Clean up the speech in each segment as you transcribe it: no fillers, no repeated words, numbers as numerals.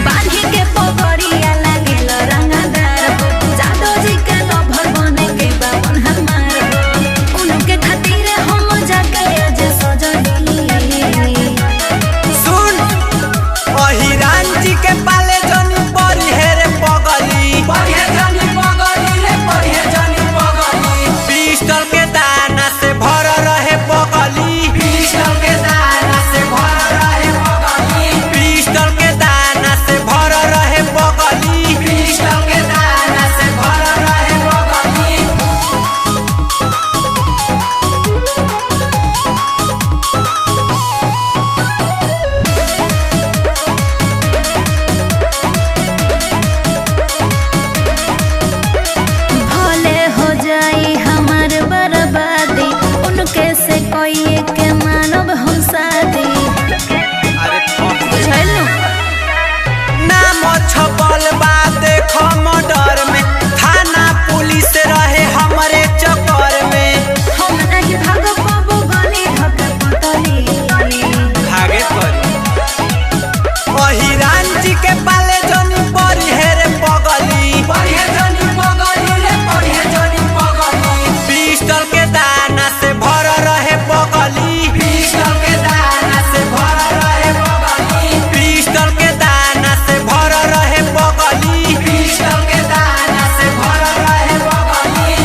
बांधी के पगड़िया लागेल रंगदार हो जादो जी के लभर बने के बावन हमार हो उनके खातिर हम जाके आज सजनी सुन अहिरान जी के पाले जनी परी हे रे पगली परी जनी पगली रे परी जनी पगली पिस्टल के दाना से भर रहे पगली पिस्टल के दाना से भर रहे पगली पिस्टल के दाना से भर रहे पगली पिस्टल के दाना से भर रहे पगली भले हो जाई हमार बर्बादी उनके से कोई के मानव हम शादी अरे बुझलू नाम छपल बा देखो मर्डर में थाना पुलिस रहे हमरे चक्कर में हम नहीं भाग पाबो गली धक पतली भागे पड़ी अहिरान जी के पाले जनी परी हे रे पगली परी जनी पगली रे परी जनी पगली पिस्टल के दाना से भर रहे पगली पिस्टल के दाना से भर रहे पगली पिस्टल के दाना से भर रहे पगली पिस्टल के दाना से भर रहे पगली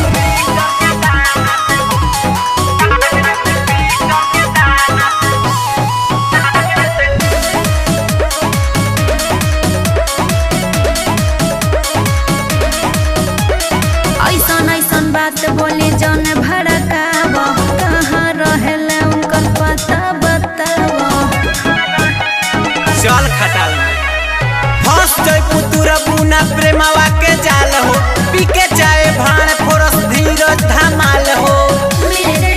ऐसन ऐसन बात बोली जौन भड़काव कहाँ रहेला उनकर पता बताव चल खटाल में फंस जइबू तोरा बुना प्रेमवा के जाल हो पी के चाहे भाण फोरस धीरज धमाल हो मेरे